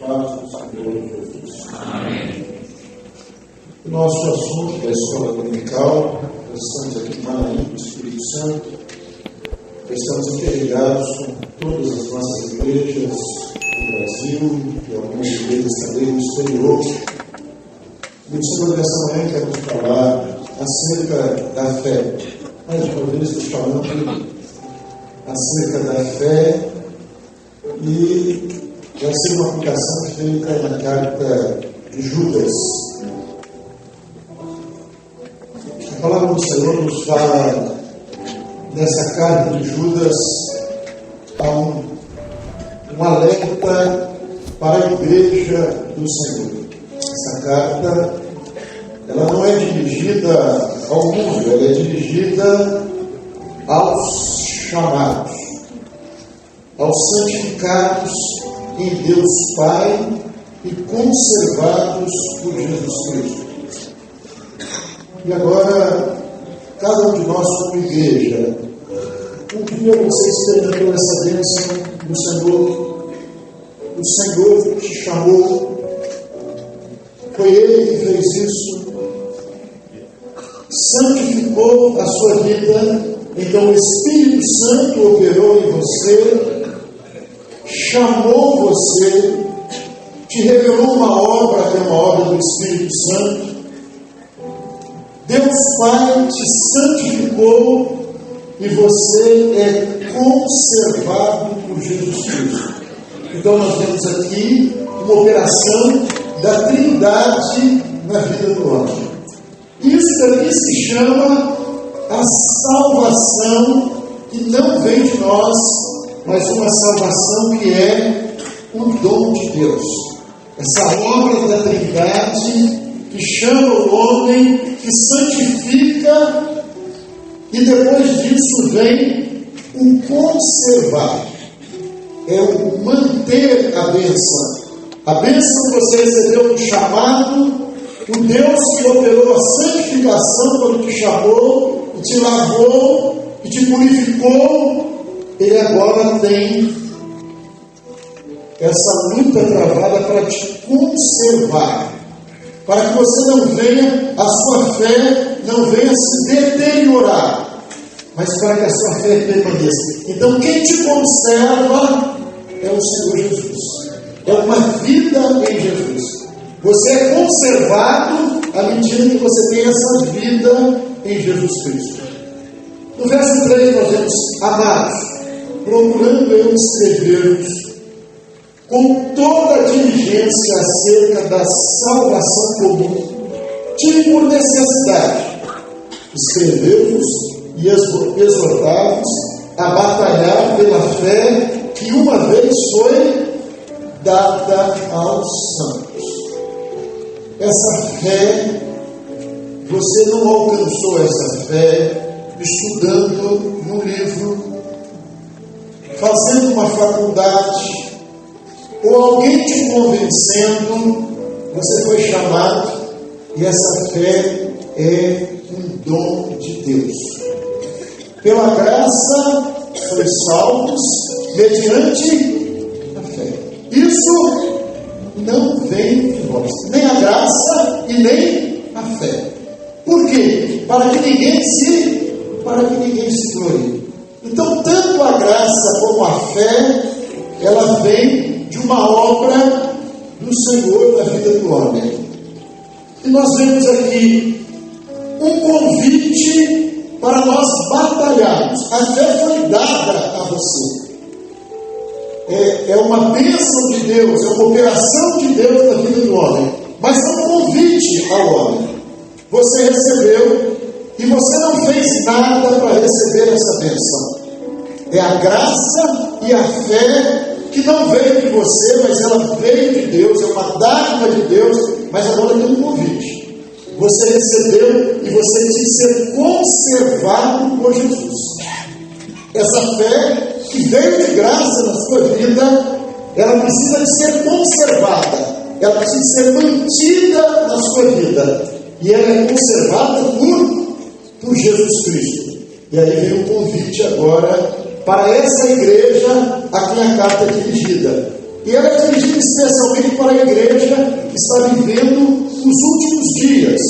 paz do Senhor Jesus. Amém. O nosso assunto da escola dominical, nós estamos aqui em Manaim, no Espírito Santo, estamos interligados com todas as nossas igrejas no Brasil e algumas igrejas também no exterior. E o Senhor, nessa manhã, quer nos falar acerca da fé. Mais uma vez, estou falando acerca da fé e vai ser uma aplicação feita na carta de Judas. A palavra do Senhor nos fala nessa carta de Judas há um alerta para a igreja do Senhor. Essa carta, ela não é dirigida ao mundo, ela é dirigida aos chamados, aos santificados em Deus Pai e conservados por Jesus Cristo. E agora, cada um de nós como igreja, um dia você experimentou essa bênção do Senhor. O Senhor te chamou, foi Ele que fez isso, santificou a sua vida, então o Espírito Santo operou em você, chamou você, te revelou uma obra que é uma obra do Espírito Santo. Deus Pai te santificou e você é conservado por Jesus Cristo. Então nós temos aqui uma operação da Trindade na vida do homem. Isso aqui se chama a salvação que não vem de nós, mas uma salvação que é um dom de Deus. Essa obra da Trindade que chama o homem, que santifica, e depois disso vem o conservar. É o manter a bênção. A bênção que você recebeu no chamado, o Deus que operou a santificação quando te chamou, e te lavou, e te purificou, Ele agora tem essa luta travada para te conservar, para que você não venha, a sua fé não venha se deteriorar, mas para que a sua fé permaneça. Então quem te conserva é o Senhor Jesus, é uma vida em Jesus. Você é conservado à medida que você tem essa vida em Jesus Cristo. No verso 3 nós vemos: amados, procurando eu escrever-vos com toda a diligência acerca da salvação comum, tive por necessidade escrever-vos e exortar-vos a batalhar pela fé que uma vez foi dada aos santos. Essa fé, você não alcançou essa fé estudando num livro, fazendo uma faculdade, ou alguém te convencendo. Você foi chamado, e essa fé é um dom de Deus. Pela graça sois salvos mediante a fé. Isso não vem de vós, nem a graça e nem a fé. Por quê? Para que ninguém se glorie. Então, tanto a graça como a fé, ela vem de uma obra do Senhor na vida do homem. E nós vemos aqui um convite para nós batalharmos. A fé foi dada a você. É uma bênção de Deus, é uma operação de Deus na vida do homem. Mas é um convite ao homem. Você recebeu e você não fez nada para receber essa bênção. É a graça e a fé que não veio de você, mas ela veio de Deus, é uma dádiva de Deus, mas agora tem um convite. Você recebeu e você tem que ser conservado por Jesus. Essa fé que veio de graça na sua vida, ela precisa de ser conservada, ela precisa de ser mantida na sua vida, e ela é conservada por Jesus Cristo. E aí vem o convite agora para essa igreja a quem a carta é dirigida. E ela é dirigida especialmente para a igreja que está vivendo os últimos dias,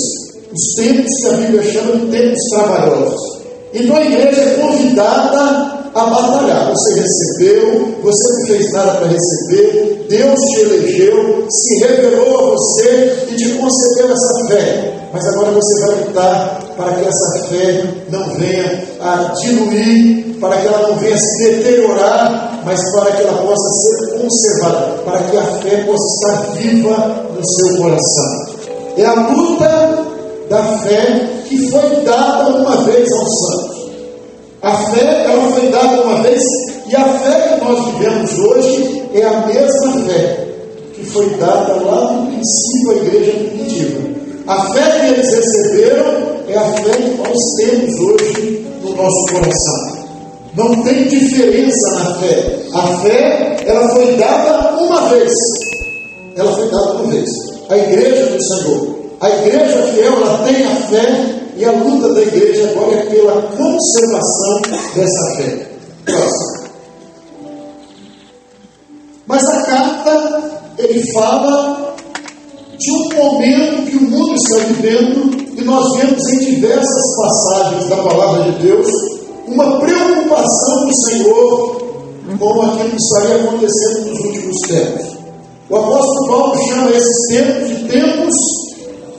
os tempos que a Bíblia chama de tempos trabalhosos. Então a igreja é convidada a batalhar. Você recebeu, você não fez nada para receber, Deus te elegeu, se revelou a você e te concedeu essa fé. Mas agora você vai lutar para que essa fé não venha a diluir, para que ela não venha a se deteriorar, mas para que ela possa ser conservada, para que a fé possa estar viva no seu coração. É a luta da fé que foi dada uma vez aos santos. A fé, ela foi dada uma vez, e a fé que nós vivemos hoje é a mesma fé que foi dada lá no princípio à igreja primitiva. A fé que eles receberam é a fé que nós temos hoje no nosso coração. Não tem diferença na fé. A fé, ela foi dada uma vez. Ela foi dada uma vez. A igreja do Senhor. A igreja fiel, ela tem a fé, e a luta da igreja agora é pela conservação dessa fé. Próximo. Mas a carta, ele fala de um momento que o mundo está vivendo, e nós vemos em diversas passagens da palavra de Deus uma preocupação do Senhor com aquilo que estaria acontecendo nos últimos tempos. O apóstolo Paulo chama esses tempos de tempos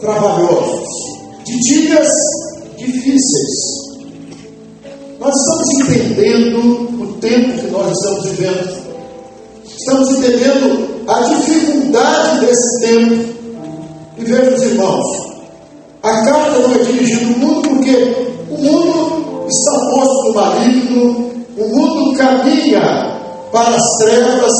trabalhosos, de dias difíceis. Nós estamos entendendo o tempo que nós estamos vivendo, estamos entendendo a dificuldade desse tempo. E vejam os irmãos, a carta não é dirigida ao mundo porque o mundo está posto no maligno, o mundo caminha para as trevas,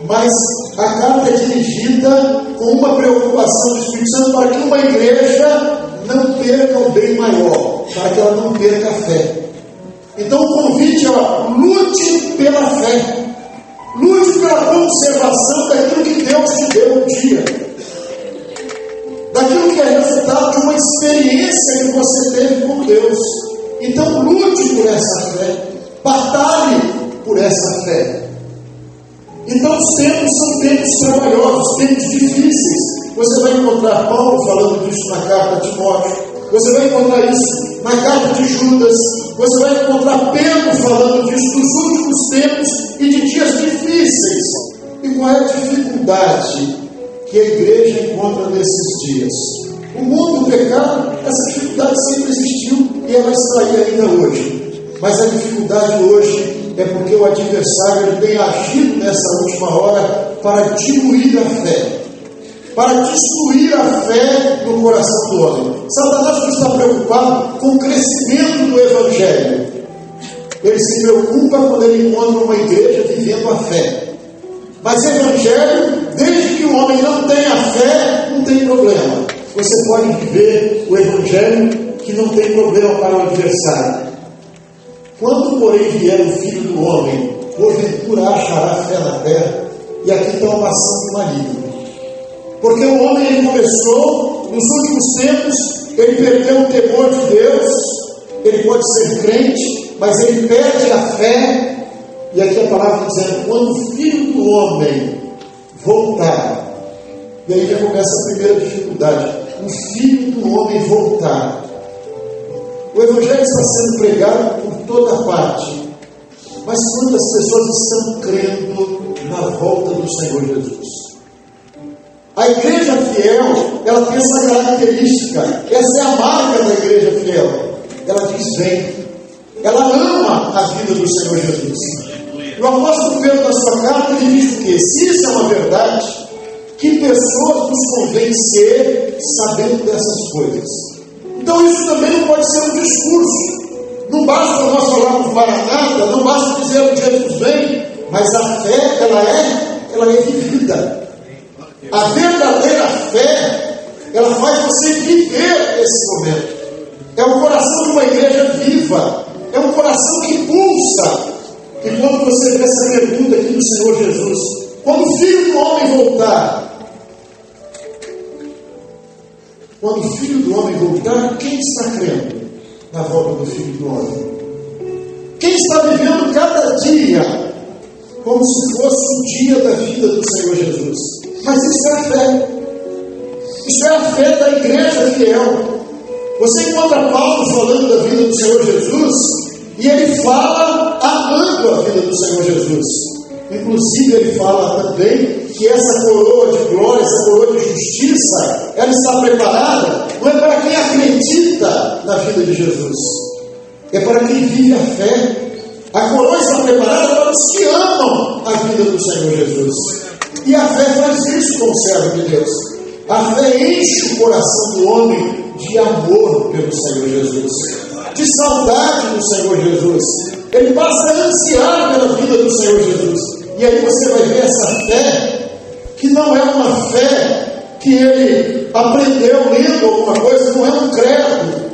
mas a carta é dirigida com uma preocupação do Espírito Santo para que uma igreja não perca o bem maior, para que ela não perca a fé. Então o convite é: lute pela fé, lute pela conservação daquilo que Deus te deu um dia, daquilo que é resultado de uma experiência que você teve com Deus. Então lute por essa fé, batalhe por essa fé. Então os tempos são tempos trabalhosos, tempos difíceis. Você vai encontrar Paulo falando disso na carta de Timóteo, você vai encontrar isso na carta de Judas, você vai encontrar Pedro falando disso dos últimos tempos e de dias difíceis. E qual é a dificuldade que a igreja encontra nesses dias? O mundo, o pecado, essa dificuldade sempre existiu e ela está aí ainda hoje. Mas a dificuldade hoje é porque o adversário tem agido nessa última hora para diluir a fé, para destruir a fé no coração do homem. Satanás não está preocupado com o crescimento do Evangelho. Ele se preocupa quando ele encontra uma igreja vivendo a fé. Mas Evangelho, desde que o homem não tenha fé, não tem problema. Você pode viver o Evangelho que não tem problema para o adversário. Quando, porém, vier o Filho do Homem, porventura achará fé na terra? E aqui está uma ação do maligno. Porque o homem, ele começou, nos últimos tempos, ele perdeu o temor de Deus. Ele pode ser crente, mas ele perde a fé. E aqui a palavra está dizendo: quando o Filho do Homem voltar. E aí já começa a primeira dificuldade: o Filho do Homem voltar. O Evangelho está sendo pregado por toda parte, mas quantas pessoas estão crendo na volta do Senhor Jesus? A igreja fiel, ela tem essa característica, essa é a marca da igreja fiel. Ela diz: vem. Ela ama a vida do Senhor Jesus. E o apóstolo Pedro, na sua carta, ele diz o quê? Se isso é uma verdade, que pessoas nos convencer sabendo dessas coisas. Então isso também não pode ser um discurso. Não basta nós falarmos Maranata, não basta dizer o Jesus vem, mas a fé, ela é vivida. A verdadeira fé, ela faz você viver esse momento. É o coração de uma igreja viva, é um coração que pulsa. E quando você vê essa pergunta aqui do Senhor Jesus: quando o Filho do Homem voltar, quando o Filho do Homem voltar, quem está crendo na volta do Filho do Homem? Quem está vivendo cada dia como se fosse o dia da vida do Senhor Jesus. Mas isso é a fé. Isso é a fé da igreja fiel. Você encontra Paulo falando da vida do Senhor Jesus, e ele fala amando a vida do Senhor Jesus. Inclusive ele fala também que essa coroa de glória, essa coroa de justiça, ela está preparada, não é para quem acredita na vida de Jesus, é para quem vive a fé. A coroa está preparada para os que amam a vida do Senhor Jesus. E a fé faz isso com o servo de Deus. A fé enche o coração do homem de amor pelo Senhor Jesus, de saudade do Senhor Jesus. Ele passa a ansiar pela vida do Senhor Jesus. E aí você vai ver essa fé, que não é uma fé que ele aprendeu lendo alguma coisa, não é um credo,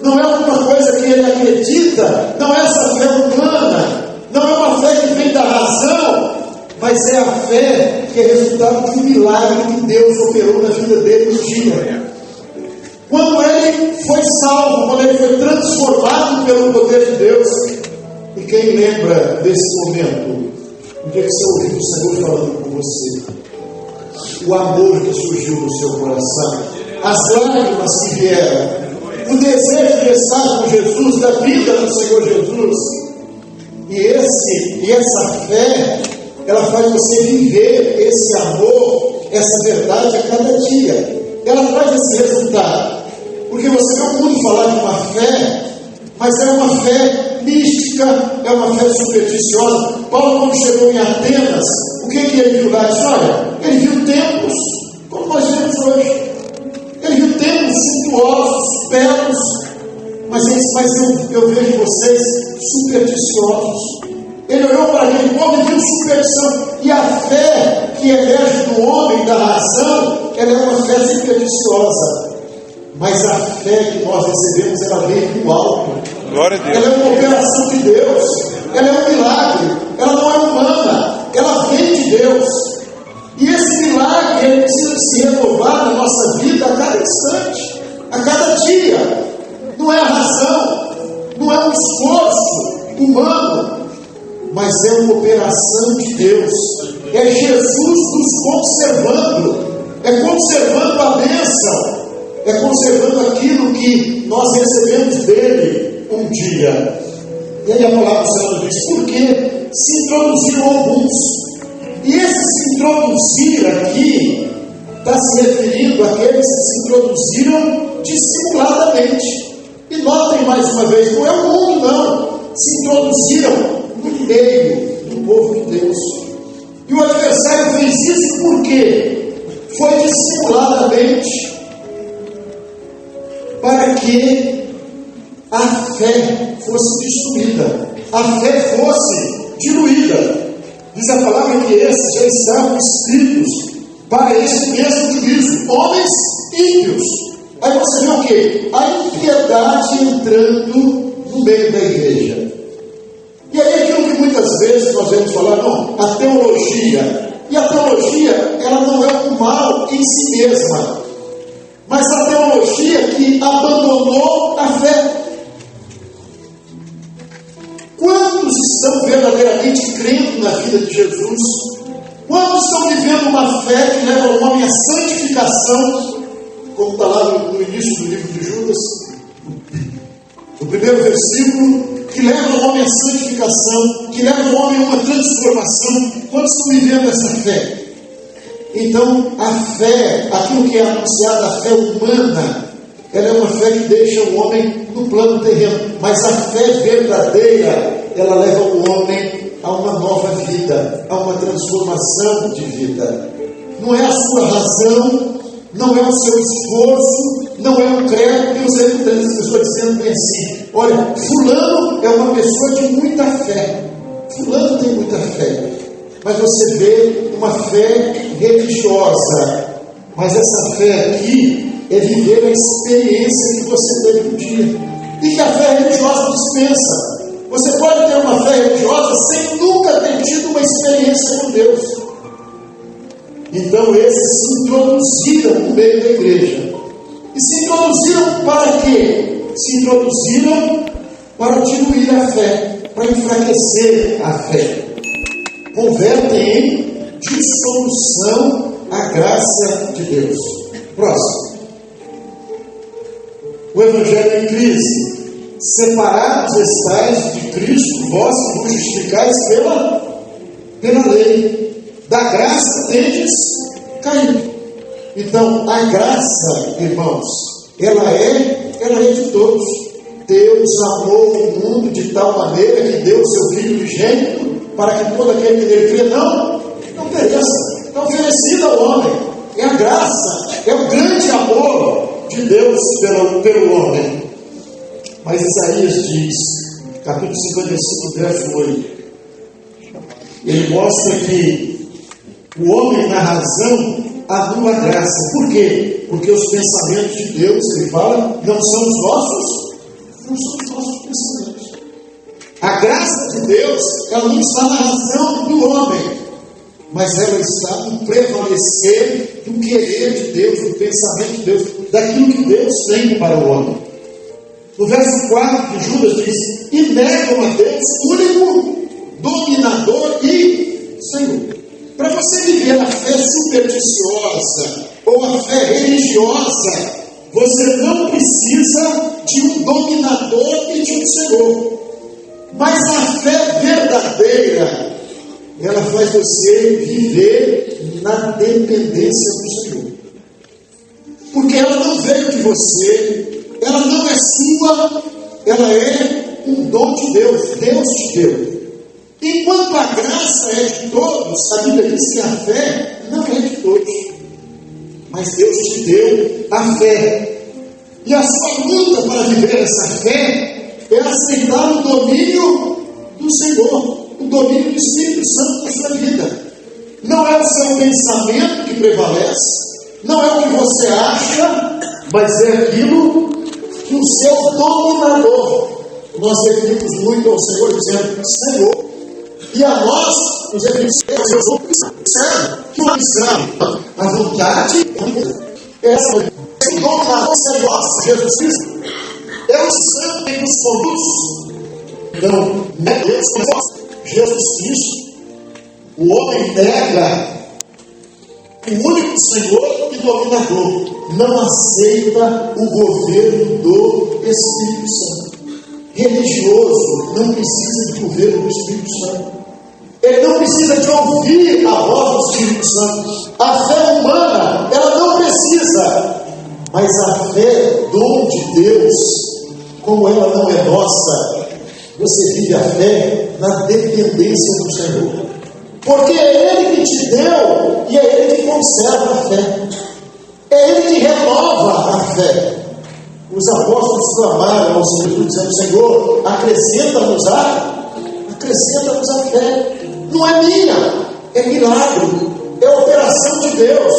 não é uma coisa que ele acredita, não é essa fé humana, não é uma fé que vem da razão, mas é a fé que é resultado de um milagre que Deus operou na vida dele no dia. Quando ele foi salvo, quando ele foi transformado pelo poder de Deus. E quem lembra desse momento? O dia que você ouviu o Senhor falando com você, o amor que surgiu no seu coração, as lágrimas que vieram, o desejo de estar com Jesus, da vida do Senhor Jesus. E essa fé, ela faz você viver esse amor, essa verdade a cada dia. Ela traz esse resultado. Porque você não pode falar de uma fé, mas é uma fé mística, é uma fé supersticiosa. Paulo, quando chegou em Atenas, o que ele viu lá? Ele disse, olha, ele viu templos, como nós vemos hoje. Ele viu templos suntuosos, belos, mas eu vejo vocês supersticiosos. Ele olhou para aquele povo e viu superstição. E a fé que emerge do homem, da razão, ela é uma fé supersticiosa. Mas a fé que nós recebemos, ela vem do alto. Glória a Deus. Ela é uma operação de Deus. Ela é um milagre. Ela não é humana. Ela vem de Deus. E esse milagre, ele precisa se renovar na nossa vida a cada instante, a cada dia. Não é a razão, não é um esforço humano, mas é uma operação de Deus. É Jesus nos conservando. É conservando a bênção. É conservando aquilo que nós recebemos dele um dia. E aí a palavra do Senhor diz, porque se introduziram alguns. E esse se introduzir aqui está se referindo àqueles que se introduziram dissimuladamente. E notem mais uma vez, não é o mundo não. Se introduziram no meio do povo de Deus. E o adversário fez isso porque foi dissimuladamente, para que a fé fosse destruída, a fé fosse diluída. Diz a palavra que esses já estavam escritos para esse mesmo juízo, homens ímpios. Aí você vê o quê? A impiedade entrando no meio da igreja. E aí aquilo que muitas vezes nós vamos falar, não, a teologia. E a teologia, ela não é um mal em si mesma, mas a teologia que abandonou a fé. Quantos estão verdadeiramente crendo na vida de Jesus? Quantos estão vivendo uma fé que leva o homem à santificação, como está lá no início do livro de Judas, no primeiro versículo, que leva o homem à santificação, que leva o homem a uma transformação? Quantos estão vivendo essa fé? Então, a fé, aquilo que é anunciado, a fé humana, ela é uma fé que deixa o homem no plano terreno. Mas a fé verdadeira, ela leva o homem a uma nova vida, a uma transformação de vida. Não é a sua razão, não é o seu esforço, não é um credo. Eu sei muitas vezes as pessoas dizendo bem assim, olha, fulano é uma pessoa de muita fé. Fulano tem muita fé. Mas você vê uma fé religiosa. Mas essa fé aqui é viver a experiência que você teve um dia. E que a fé religiosa dispensa. Você pode ter uma fé religiosa sem nunca ter tido uma experiência com Deus. Então esses se introduziram no meio da igreja. E se introduziram para quê? Se introduziram para diluir a fé, para enfraquecer a fé. convertem em dissolução a graça de Deus. Próximo. O Evangelho em crise. Separados estáis de Cristo, vós que vos justificais pela lei. Da graça tendes caído. Então, a graça, irmãos, ela é de todos. Deus amou o mundo de tal maneira que deu o seu Filho unigênito para que todo aquele que nele crê não pereça. Está oferecida ao homem. É a graça, é o grande amor de Deus pelo homem. Mas Isaías diz, capítulo 55, verso 8, ele mostra que o homem na razão anula a graça. Por quê? Porque os pensamentos de Deus, ele fala, não são os nossos pensamentos. A graça de Deus, ela não está na razão do homem, mas ela está no prevalecer do querer de Deus, do pensamento de Deus, daquilo que Deus tem para o homem. No verso 4 de Judas diz, e negam a Deus, único dominador e Senhor. Para você viver a fé supersticiosa ou a fé religiosa, você não precisa de um dominador e de um Senhor. Mas a fé verdadeira, ela faz você viver na dependência do Senhor. Porque ela não veio de você, ela não é sua, ela é um dom de Deus. Deus te deu. Enquanto a graça é de todos, a Bíblia diz que a fé não é de todos. Mas Deus te deu a fé. E a sua luta para viver essa fé é aceitar o domínio do Senhor, o domínio do Espírito Santo na sua vida. Não é o seu pensamento que prevalece, não é o que você acha, mas é aquilo que o seu dominador. Nós servimos muito ao Senhor dizendo, Senhor. E a nós, nos servo, que uma missão, a vontade, essa o dominador é nosso, Jesus Cristo. É o santo que nos conduz. Então, é Deus, Jesus Cristo. O homem nega o único Senhor e dominador. Não aceita o governo do Espírito Santo. Religioso não precisa de governo do Espírito Santo. Ele não precisa de ouvir a voz do Espírito Santo. A fé humana, ela não precisa. Mas a fé, dom de Deus, como ela não é nossa, você vive a fé na dependência do Senhor. Porque é Ele que te deu e é Ele que conserva a fé. É Ele que renova a fé. Os apóstolos clamaram ao Senhor, dizendo, Senhor, acrescenta-nos a fé. Não é minha, é milagre, é operação de Deus.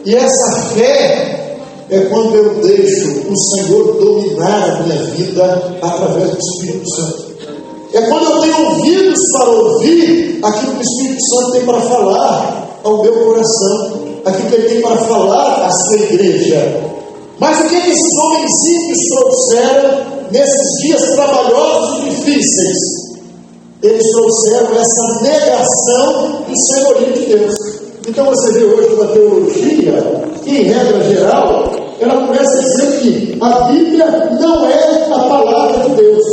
E essa fé é quando eu deixo o Senhor dominar a minha vida através do Espírito Santo. É quando eu tenho ouvidos para ouvir aquilo que o Espírito Santo tem para falar ao meu coração, aquilo que Ele tem para falar à sua igreja. Mas o que esses homens ímpios trouxeram nesses dias trabalhosos e difíceis? Eles trouxeram essa negação do senhorio de Deus. Então você vê hoje uma teologia que, em regra geral, ela começa a dizer que a Bíblia não é a palavra de Deus.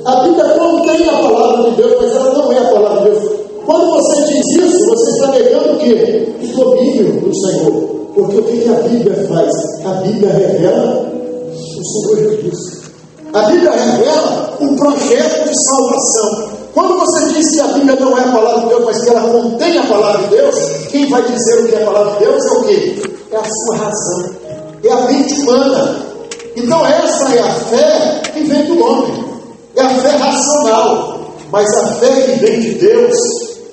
A Bíblia contém a palavra de Deus, mas ela não é a palavra de Deus. Quando você diz isso, você está negando o quê? O domínio do Senhor. Porque o que a Bíblia faz? A Bíblia revela o Senhor Jesus. A Bíblia revela um projeto de salvação. Quando você diz que a Bíblia não é a palavra de Deus, mas que ela contém a palavra de Deus, quem vai dizer o que é a palavra de Deus é o quê? É a sua razão, é a mente humana. Então essa é a fé que vem do homem, é a fé racional. Mas a fé que vem de Deus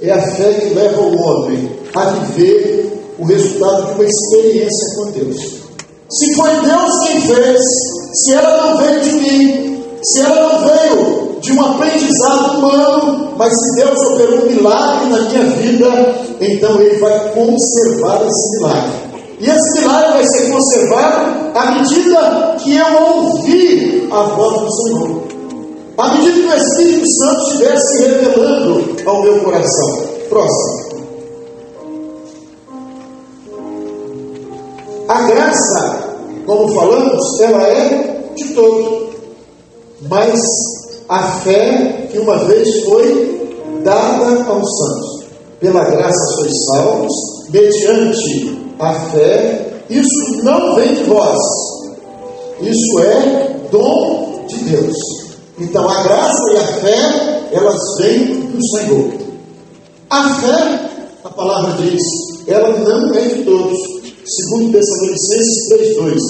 é a fé que leva o homem a viver o resultado de uma experiência com Deus. Se foi Deus quem fez, se ela não veio de mim, se ela não veio de um aprendizado humano, mas se Deus operou um milagre na minha vida, então Ele vai conservar esse milagre. E esse milagre vai ser conservado à medida que eu ouvir a voz do Senhor, à medida que o Espírito Santo estiver se revelando ao meu coração. Próximo. A graça, como falamos, ela é de todo. Mas a fé que uma vez foi dada aos santos. Pela graça sois salvos, mediante a fé. Isso não vem de vós. Isso é dom de Deus. Então a graça e a fé, elas vêm do Senhor. A fé, a palavra diz, ela não é de todos. Segundo Tessalonicenses 3:2.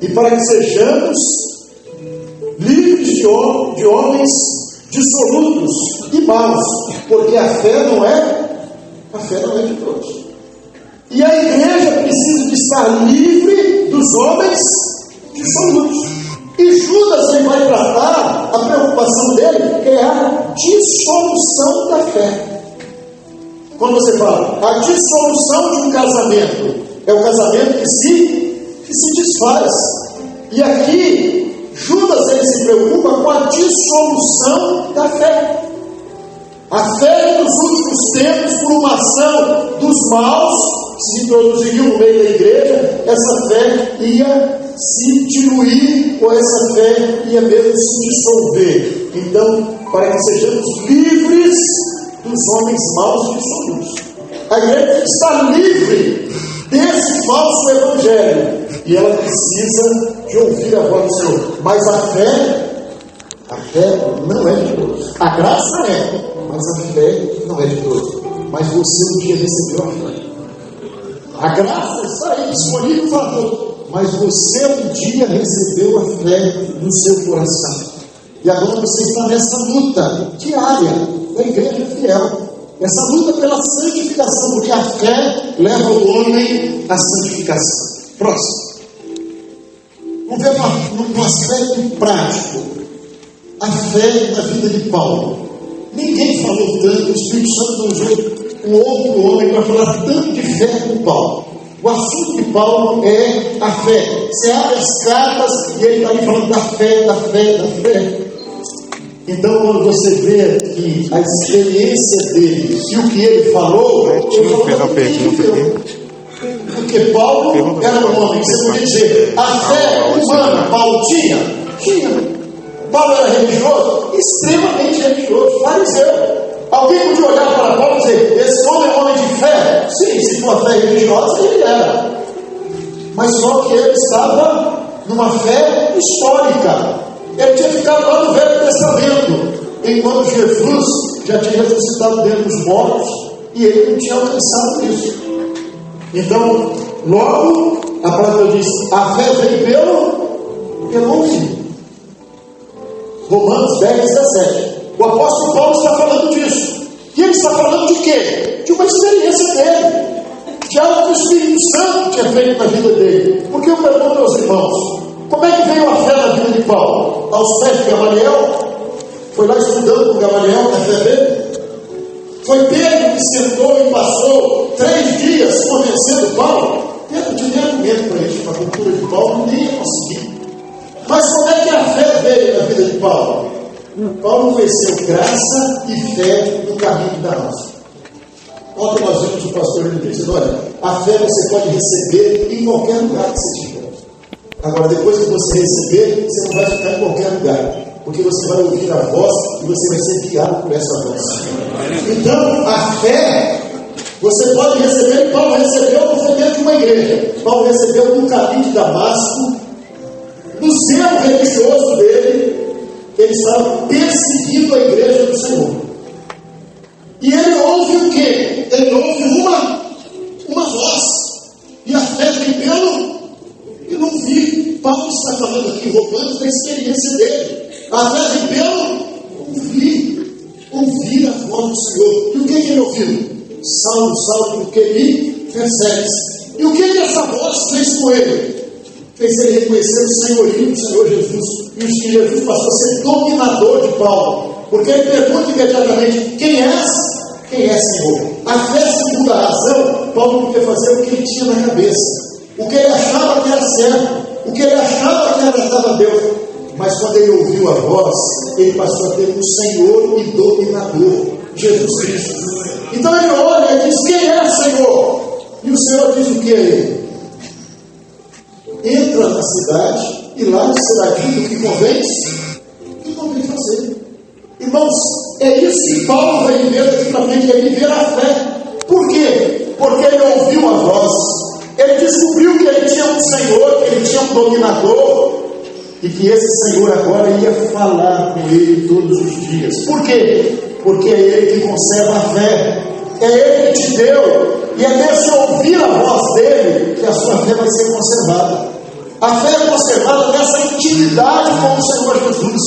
E para que sejamos livres de homens dissolutos e maus, porque a fé não é de todos. E a igreja precisa de estar livre dos homens dissolutos. E Judas ele vai tratar a preocupação dele, que é a dissolução da fé. Quando você fala a dissolução de um casamento, é o casamento que se desfaz. E aqui Judas ele se preocupa com a dissolução da fé. A fé que nos últimos tempos, por uma ação dos maus, se introduziriam no meio da igreja, essa fé ia se diluir, ou essa fé ia mesmo se dissolver. Então, para que sejamos livres dos homens maus e dissolutos, a igreja tem que estar livre desse falso evangelho, e ela precisa de ouvir a voz do Senhor. Mas a fé não é de todos. A graça é, mas a fé não é de todos. Mas você um dia recebeu a fé. A graça está aí disponível para todos. Mas você um dia recebeu a fé no seu coração. E agora você está nessa luta diária da igreja fiel. Essa luta pela santificação, porque a fé leva o homem à santificação. Próximo. Vamos ver um aspecto prático. A fé na vida de Paulo. Ninguém falou tanto, o Espírito Santo não usou um outro homem para falar tanto de fé como Paulo. O assunto de Paulo é a fé. Você abre as cartas e ele está ali falando da fé, da fé, da fé. Então, quando você vê aqui a experiência dele e o que ele falou, Betinho fez uma pergunta aqui. Porque Paulo era um homem, você podia dizer, a fé humana, Paulo tinha. Paulo era religioso, extremamente religioso, fariseu. Alguém podia olhar para Paulo e dizer, esse homem é um homem de fé? Sim, se for fé religiosa, ele era. Mas só que ele estava numa fé histórica. Ele tinha ficado lá no Velho Testamento, enquanto Jesus já tinha ressuscitado dentre os mortos, e ele não tinha alcançado isso. Então, logo, a palavra diz, a fé vem pelo ouvir. Romanos 10:17. O apóstolo Paulo está falando disso. E ele está falando de quê? De uma experiência dele, de algo que o Espírito Santo tinha feito na vida dele. Porque eu pergunto aos irmãos, como é que veio a fé na vida de Paulo? Aos pés de Gamaliel? Foi lá estudando com Gamaliel na fé dele? Foi Pedro que sentou e passou 3 dias convencendo Paulo? Pedro tinha argumento para isso, para a cultura de Paulo, nem ia conseguir. Mas como é que a fé veio na vida de Paulo? Paulo conheceu graça e fé no caminho de Damasco. Ontem nós vimos o pastor ele dizendo, olha, a fé você pode receber em qualquer lugar que você estiver. Agora, depois que você receber, você não vai ficar em qualquer lugar, porque você vai ouvir a voz e você vai ser guiado por essa voz. Então, a fé, você pode receber. Paulo recebeu, não foi dentro de uma igreja. Paulo recebeu no caminho de Damasco, no zelo religioso dele. Ele estava perseguindo a igreja do Senhor. E ele ouve o quê? Ele ouve uma voz. E a fé vem pelo ouvir. Paulo está falando aqui, roubando da experiência dele. A fé vem pelo ouvir a voz do Senhor. E o que ele ouviu? Saulo, Saulo, porque me persegues. E o que essa voz fez com ele? Fez ele reconhecer o senhorio do Senhor Jesus. E que Jesus passou a ser dominador de Paulo. Porque ele pergunta imediatamente, quem és? Quem é Senhor? A fé, segundo a razão, Paulo podia fazer o que ele tinha na cabeça. O que ele achava que era certo. O que ele achava que agradava a Deus. Mas quando ele ouviu a voz, ele passou a ter um Senhor e dominador, Jesus Cristo. Então ele olha e diz: quem é, Senhor? E o Senhor diz o que a ele? Entra na cidade e lá será dito o que convém fazer. Irmãos, é isso que Paulo vai viver daqui para frente, é viver a fé. Por quê? Porque ele ouviu a voz, ele descobriu que ele tinha um Senhor, que ele tinha um dominador, e que esse Senhor agora ia falar com ele todos os dias. Por quê? Porque é ele que conserva a fé, é ele que te deu, e é nesse ouvir a voz dele que a sua fé vai ser conservada. A fé é conservada nessa intimidade com o Senhor Jesus.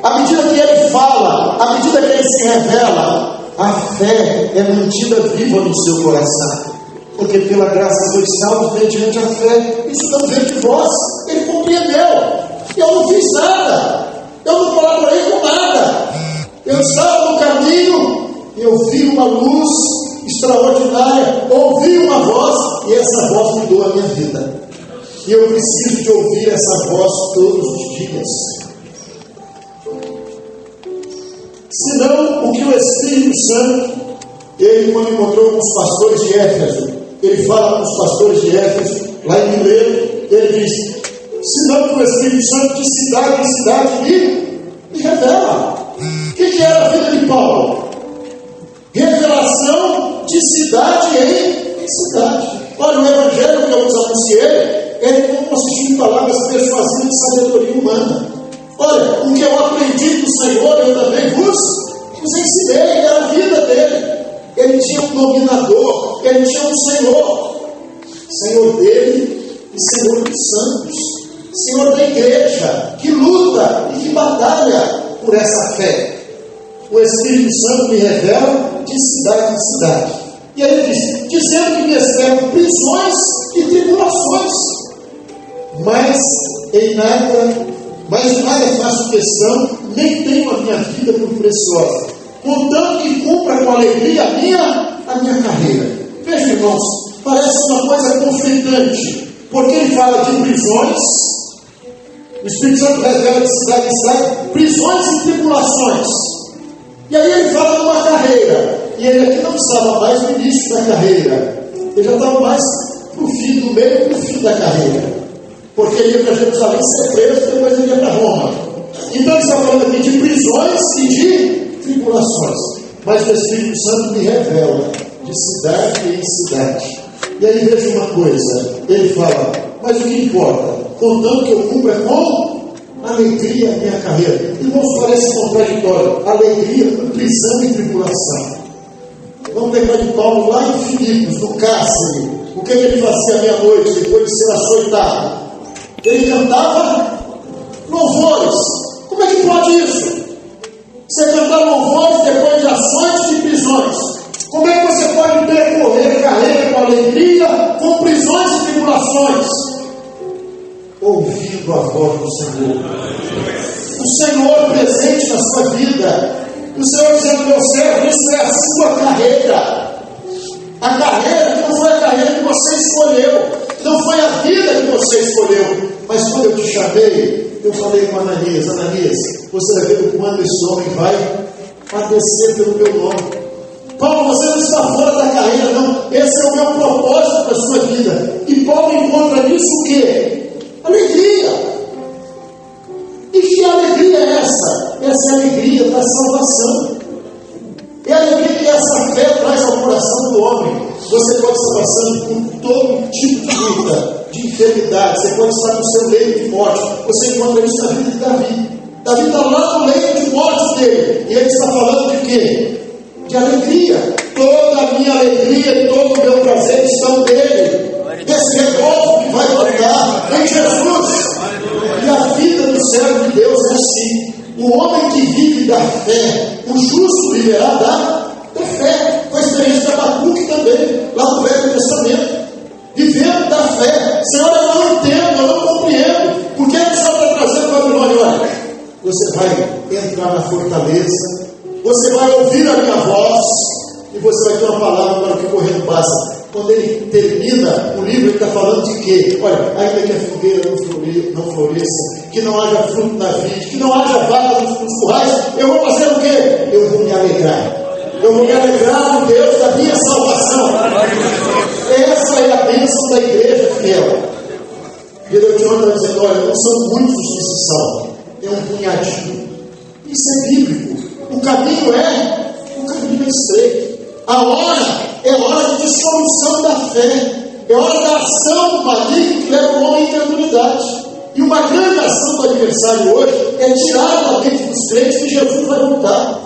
À medida que ele fala, à medida que ele se revela, a fé é mantida viva no seu coração. Porque pela graça sois salvos mediante a fé. Isso não veio de vós, ele compreendeu. Eu não fiz nada, eu não colaborei com nada. Eu estava no caminho e eu vi uma luz extraordinária, ouvi uma voz e essa voz mudou a minha vida. E eu preciso de ouvir essa voz todos os dias. Senão, o que o Espírito Santo, ele quando encontrou com os pastores de Éfeso, ele fala com os pastores de Éfeso, lá em Mileto, ele diz: senão que o Espírito Santo de cidade em cidade me revela. O que era a vida de Paulo? Revelação de cidade em cidade. Olha, o evangelho que eu vos anunciei, ele não consistiu em palavras persuasivas de sabedoria humana. Olha, o que eu aprendi do Senhor, eu também vos ensinei, era a vida dele. Ele tinha um dominador, ele tinha um Senhor dele e Senhor dos santos, Senhor da igreja, que luta e que batalha por essa fé. O Espírito Santo me revela de cidade em cidade. E aí ele diz: dizendo que me esperam prisões e tribulações, mas de nada faço questão, nem tenho a minha vida por preciosa, contanto que cumpra com alegria a minha carreira. Veja, irmãos, parece uma coisa conflitante, porque ele fala de prisões, o Espírito Santo revela de cidade em cidade, prisões e tribulações. E aí ele fala de uma carreira, e ele aqui não estava mais no início da carreira, ele já estava mais no fim, do meio para o fim da carreira, porque ele ia para Jerusalém ser preso, depois ele ia para Roma. Então ele está falando aqui de prisões e de tribulações, mas o Espírito Santo me revela de cidade em cidade. E aí veja uma coisa, ele fala: mas o que importa? Contanto que eu cumpra com alegria a minha carreira. Irmãos, parece contraditório, alegria, prisão e tribulação. Vamos lembrar de Paulo lá em Filipos, no cárcere. O que ele fazia meia-noite depois de ser açoitado? Ele cantava louvores. Como é que pode isso? Você cantar louvores depois de ações e prisões. Como é que você pode percorrer carreira com alegria, com prisões e tribulações? Ouvindo a voz do Senhor. O Senhor presente na sua vida. O Senhor dizendo: meu servo, isso é a sua carreira. A carreira que não foi a carreira que você escolheu, não foi a vida que você escolheu. Mas quando eu te chamei, eu falei com Ananias: Ananias, você vai ver o quanto esse homem vai padecer pelo meu nome. Paulo, você não está fora da carreira, não. Esse é o meu propósito para a sua vida. E Paulo encontra nisso o quê? Alegria. E que alegria é essa? Essa é a alegria da salvação. É a alegria que essa fé traz ao coração do homem. Você pode estar passando por todo tipo de luta, de enfermidade. Você pode estar no seu leito de morte. Você encontra isso na vida de Davi. Davi está lá no leito de morte dele. E ele está falando de quê? De alegria. Toda a minha alegria e todo o meu prazer estão nele. Esse regozo que vai voltar em Jesus. E a vida do servo de Deus é assim. O homem que vive da fé, o justo viverá da fé. Foi a experiência de Abacuque também, lá no Velho Testamento. Vivendo da fé. Senhor, eu não entendo, eu não compreendo. Por que o Senhor está trazendo Babilônia? Olha, você vai entrar na fortaleza, você vai ouvir a minha voz, e você vai ter uma palavra para o que correr no basta. Quando ele termina o livro, ele está falando de quê? Olha, ainda que a figueira não floresça, que não haja fruto na vide, que não haja vaca nos currais, eu vou fazer o quê? Eu vou me alegrar. Eu vou me alegrar no Deus da minha salvação. Essa é a bênção da igreja fiel. E eu te ando dizendo, olha, não são muitos que se salvam, é um punhadinho. Isso é bíblico. O caminho é estreito. A hora é hora de dissolução da fé. É hora da ação do maligno que leva o homem à incredulidade. E uma grande ação do adversário hoje é tirar da mente dos crentes que Jesus vai voltar.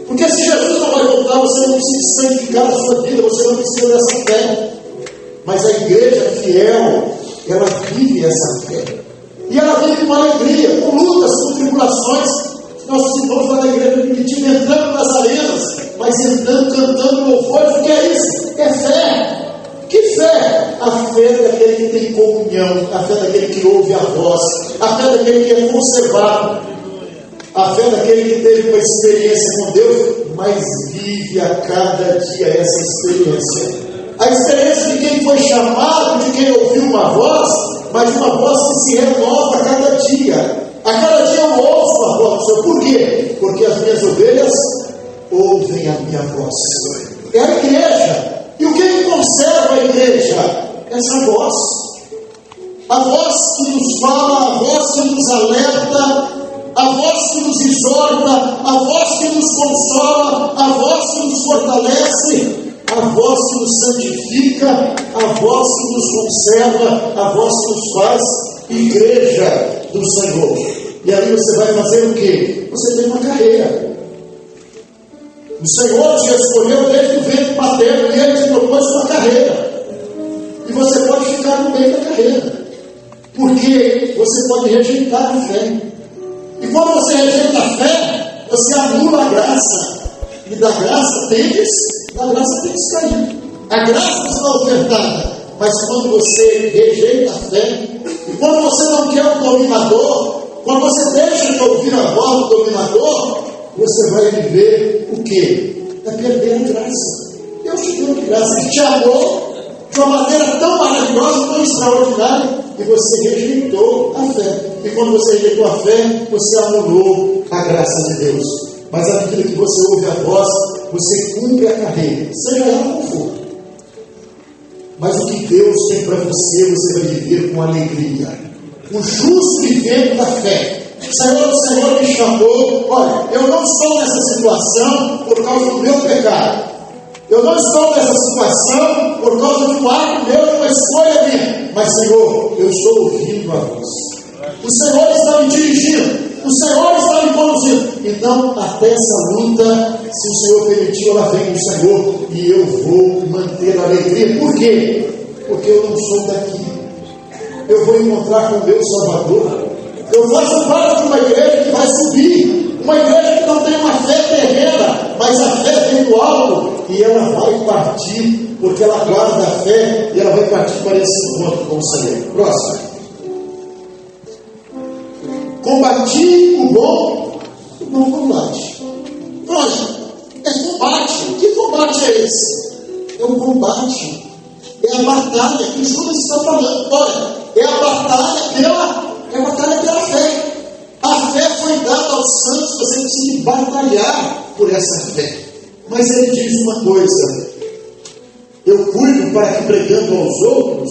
Porque se Jesus não vai voltar, você não precisa santificar a sua vida, você não precisa dessa fé. Mas a igreja fiel, ela vive essa fé. E ela vive com alegria, com lutas, com tribulações. Nossos irmãos lá da igreja primitiva entrando nas arenas, mas entrando, cantando louvores. O que é isso? É fé. Que fé? A fé daquele que tem comunhão, a fé daquele que ouve a voz, a fé daquele que é conservado, a fé daquele que teve uma experiência com Deus, mas vive a cada dia essa experiência. A experiência de quem foi chamado, de quem ouviu uma voz, mas uma voz que se renova a cada dia. A cada dia eu ouço a voz do Senhor. Por quê? Porque as minhas ovelhas ouvem a minha voz. É a igreja. E o que conserva a igreja? Essa voz. A voz que nos fala, a voz que nos alerta, a voz que nos exorta, a voz que nos consola, a voz que nos fortalece, a voz que nos santifica, a voz que nos conserva, a voz que nos faz igreja do Senhor. E aí você vai fazer o quê? Você tem uma carreira. O Senhor te escolheu desde o ventre paterno e Ele te propôs uma carreira. E você pode ficar no meio da carreira. Porque você pode rejeitar a fé. E quando você rejeita a fé, você anula a graça. E da graça tendes cair. A graça está ofertada. Mas quando você rejeita a fé, e quando você não quer o dominador, quando você deixa de ouvir a voz do dominador, você vai viver o quê? Vai perder a graça. Deus te deu de graça, Ele te amou de uma maneira tão maravilhosa, tão extraordinária, e você rejeitou a fé. E quando você rejeitou a fé, você anulou a graça de Deus. Mas à medida que você ouve a voz, você cumpre a carreira, seja ela como for. Mas o que Deus tem para você, você vai viver com alegria. O justo vivendo da fé. Senhor, o Senhor me chamou. Olha, eu não estou nessa situação por causa do meu pecado. Eu não estou nessa situação por causa de um ato meu, de uma escolha minha. Mas, Senhor, eu estou ouvindo a voz. O Senhor está me dirigindo. O Senhor está me conduzindo. Então, até essa luta, se o Senhor permitir, ela vem do Senhor. E eu vou manter a alegria. Por quê? Porque eu não sou daqui. Eu vou encontrar com o meu Salvador. Eu faço parte de uma igreja que vai subir. Uma igreja que não tem uma fé terrena, mas a fé vem do alto. E ela vai partir, porque ela guarda a fé. E ela vai partir para esse encontro com o Senhor. Próximo. Combati o bom combate. Olha, é combate. Que combate é esse? É um combate. É a batalha que Judas está falando. Olha, é a batalha pela fé. A fé foi dada aos santos, você precisa batalhar por essa fé. Mas ele diz uma coisa: eu cuido para que, pregando aos outros,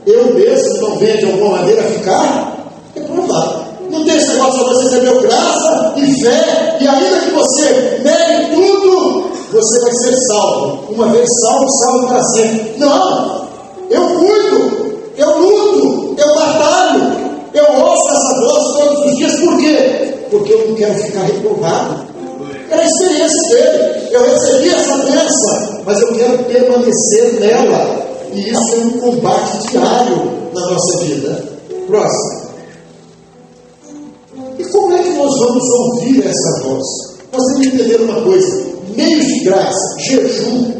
eu mesmo não venha de alguma maneira ficar reprovado. Não tem esse negócio de você receber graça e fé, e ainda que você negue tudo, você vai ser salvo. Uma vez salvo, salvo para sempre. Não! Eu cuido, eu luto, eu batalho, eu ouço essa voz todos os dias. Por quê? Porque eu não quero ficar reprovado. Era a experiência dele. Eu recebi essa bênção, mas eu quero permanecer nela. E isso é um combate diário na nossa vida. Próximo. E como é que nós vamos ouvir essa voz? Nós temos que entender uma coisa: meios de graça, jejum,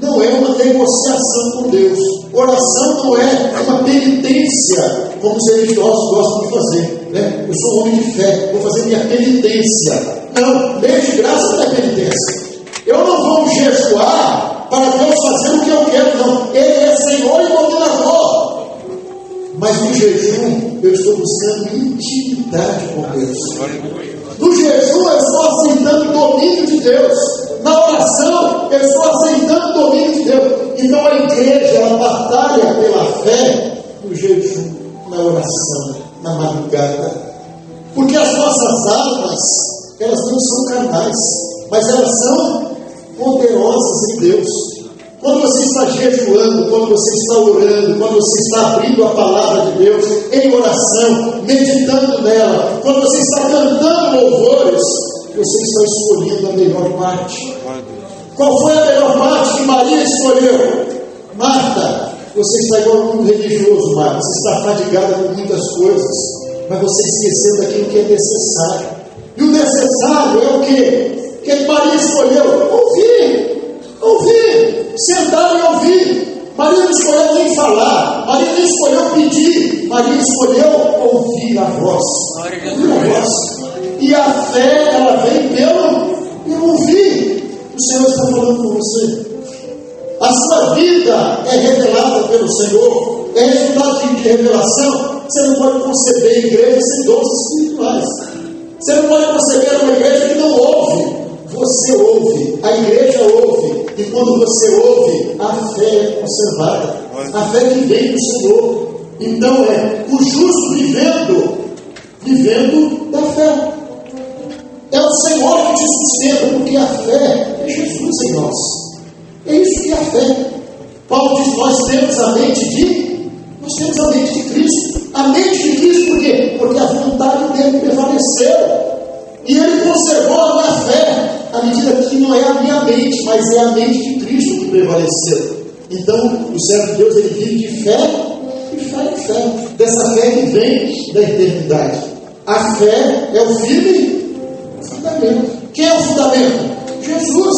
não é uma negociação com Deus. Oração não é uma penitência, como os religiosos gostam de fazer, né? Eu sou um homem de fé, vou fazer minha penitência. Não, meio de graça não é penitência. Eu não vou jejuar para Deus fazer o que eu quero, não. Ele é Senhor e dominador. Mas no jejum, eu estou buscando intimidade com Deus. No jejum, eu estou aceitando o domínio de Deus. Na oração, eu estou aceitando o domínio de Deus. Então a igreja, ela batalha pela fé no jejum, na oração, na madrugada. Porque as nossas almas, elas não são carnais, mas elas são poderosas em Deus. Quando você está jejuando, quando você está orando, quando você está abrindo a palavra de Deus em oração, meditando nela, quando você está cantando louvores, você está escolhendo a melhor parte. Qual foi a melhor parte que Maria escolheu? Marta, você está igual a um religioso, Marta. Você está fadigada com muitas coisas, mas você esqueceu daquilo que é necessário. E o necessário é o quê? O que Maria escolheu? Ouvir, sentar e ouvir. Maria não escolheu nem falar, Maria não escolheu pedir, Maria escolheu ouvir a voz. E a fé, ela vem pelo ouvir. O Senhor está falando com você. A sua vida é revelada pelo Senhor, é resultado de revelação. Você não pode conceber igreja sem dons espirituais. Você não pode conceber uma igreja que não ouve. Você ouve, a igreja ouve, e quando você ouve, a fé é conservada, a fé que vem do Senhor. Então é o justo vivendo da fé. É o Senhor que te sustenta, porque a fé é Jesus em nós. É isso que é a fé. Paulo diz: nós temos a mente de Cristo. A mente de Cristo por quê? Porque a vontade dele prevaleceu. E ele conservou a minha fé, à medida que não é a minha mente, mas é a mente de Cristo que prevaleceu. Então, o servo de Deus, ele vive de fé em fé. Dessa fé que vem da eternidade. A fé é o firme fundamento. Quem é o fundamento? Jesus.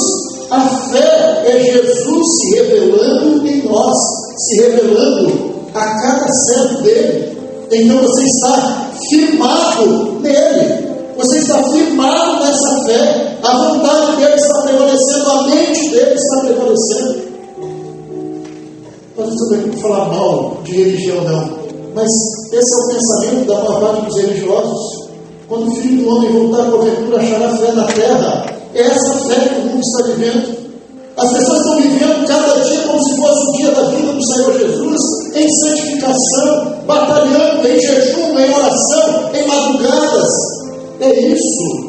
A fé é Jesus se revelando em nós, se revelando a cada servo dele. Então você está firmado nele. Você está firmado nessa fé. A vontade dele está prevalecendo, a mente dele está prevalecendo. Nós não estamos aqui para falar mal de religião, não. Mas esse é o pensamento da maior parte dos religiosos. Quando o Filho do Homem voltar, porventura achará fé na terra. É essa fé que o mundo está vivendo. As pessoas estão vivendo cada dia como se fosse o dia da vida do Senhor Jesus, em santificação, batalhando em jejum, em oração, em madrugadas. É isso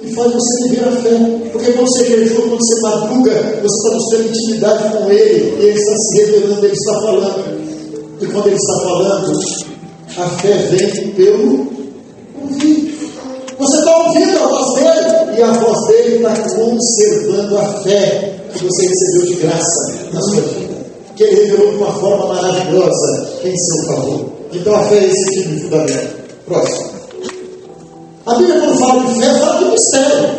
que faz você viver a fé. Porque quando você jejua, quando você madruga, você está buscando intimidade com Ele, e Ele está se revelando, Ele está falando. E quando Ele está falando, a fé vem pelo ouvir. Você está ouvindo a voz dele, e a voz dele está conservando a fé que você recebeu de graça na sua vida, que Ele revelou de uma forma maravilhosa em seu favor. Então a fé é esse tipo de fundamento. Próximo. A Bíblia, quando fala de fé, fala de mistério.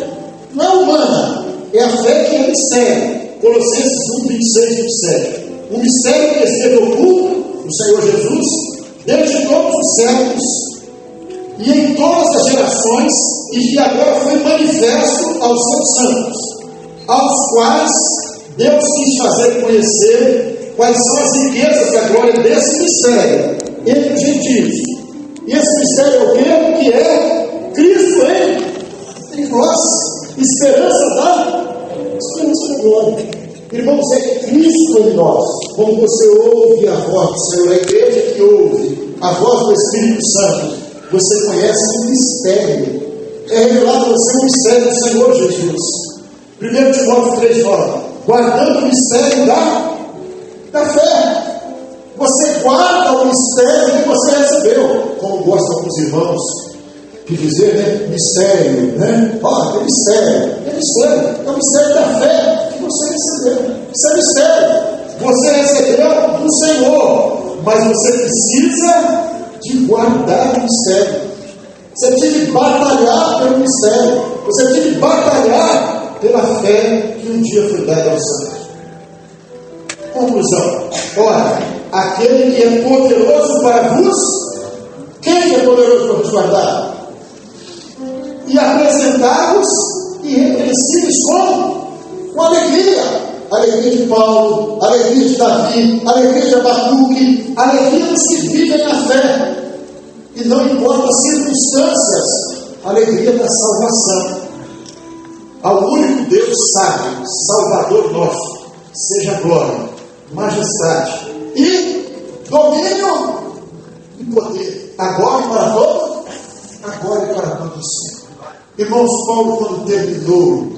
Não é humana, é a fé que é mistério. Colossenses 1, 26, 27. Um mistério que esteve oculto no Senhor Jesus desde todos os séculos e em todas as gerações, e que agora foi manifesto aos seus santos, aos quais Deus quis fazer conhecer quais são as riquezas da glória desse mistério entre os gentios. E esse mistério é o quê? Que é Cristo em nós, esperança da glória. Irmãos, é Cristo em nós. Quando você ouve a voz do Senhor, a igreja que ouve a voz do Espírito Santo, você conhece um mistério. É revelado a você um mistério do Senhor Jesus. 1 Timóteo 3,9. Guardando o mistério da fé. Você guarda o mistério que você recebeu. Como gostam alguns irmãos de dizer, né? Mistério, né? Olha, é mistério. É mistério. É o mistério da fé que você recebeu. Isso é mistério. Você recebeu do Senhor, mas você precisa de guardar o mistério. Você precisa de batalhar pelo mistério. Você precisa de batalhar pela fé que um dia foi dada aos santos. Conclusão. Ora, aquele que é poderoso para vos, quem é poderoso para vos guardar? E apresentar-vos irrepreensíveis com alegria. Alegria de Paulo, alegria de Davi, alegria de Abacuque, alegria dos que vivem na fé. E não importa as circunstâncias, a alegria da salvação. Ao único Deus sábio, Salvador nosso, seja glória, majestade e domínio e poder, agora e para todos, agora e para todos sempre. Irmãos, Paulo, quando terminou,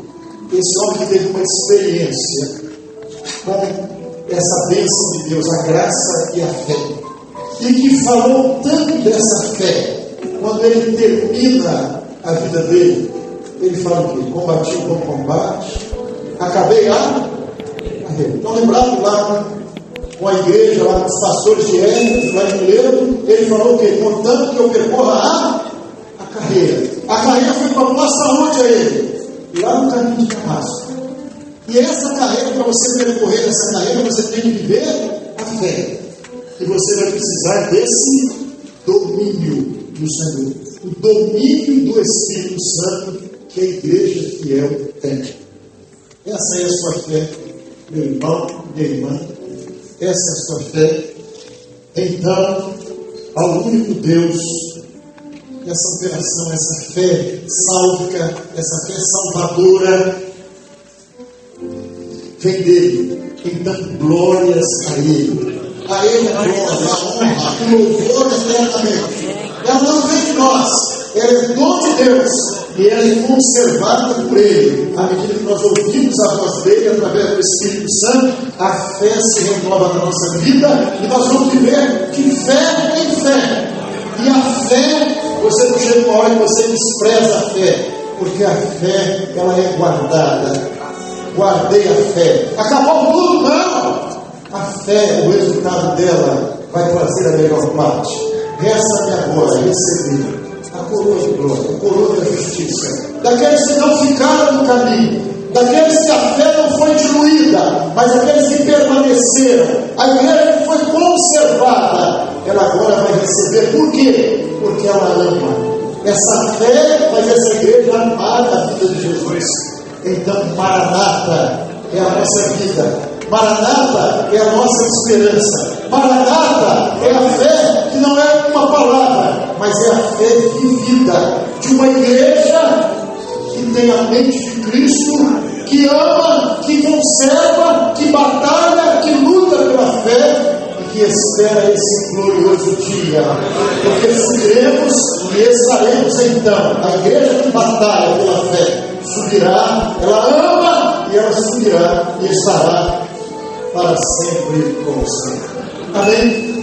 esse homem que teve uma experiência com essa bênção de Deus, a graça e a fé, e que falou tanto dessa fé, quando ele termina a vida dele, ele fala o quê? Combati o bom combate, acabei a carreira. Então, lembrado lá com a igreja, lá com os pastores de Éfeso, lá em Mileto, ele falou o quê? Contanto que eu percorra a carreira. A carreira foi para uma saúde a ele, lá no caminho de Damasco. E essa carreira, para você percorrer essa carreira, você tem que viver a fé. E você vai precisar desse domínio do Senhor, o domínio do Espírito Santo que a igreja fiel tem. Essa é a sua fé, meu irmão, minha irmã. Essa é a sua fé. Então, ao único Deus, essa operação, essa fé sálvica, essa fé salvadora, vem dele. Então, glórias a ele. A ele a glória, a honra, o louvor eternamente. Ela não vem de nós, ela é dom de Deus. E ela é conservada por ele. À medida que nós ouvimos a voz dele, através do Espírito Santo, a fé se renova na nossa vida e nós vamos viver de fé em fé. E a fé, você não chega uma hora que você despreza a fé, porque a fé, ela é guardada. Guardei a fé. Acabou tudo? Não! A fé, o resultado dela vai trazer a melhor parte. Resta-me agora receber a coroa de glória, a coroa da justiça, daqueles que não ficaram no caminho, daqueles que a fé não foi diluída, mas aqueles que permaneceram, a igreja que foi conservada, ela agora vai receber. Por quê? Porque ela ama. Essa fé faz essa igreja amar a vida de Jesus. Então, Maranata é a nossa vida. Maranata é a nossa esperança. Maranata é a fé que não é uma palavra, mas é a fé vivida de uma igreja que tem a mente de Cristo, que ama, que conserva, que batalha, que luta pela fé e que espera esse glorioso dia. Porque subiremos e estaremos então. A igreja que batalha pela fé subirá, ela ama e ela subirá e estará para sempre com o Senhor. Amém?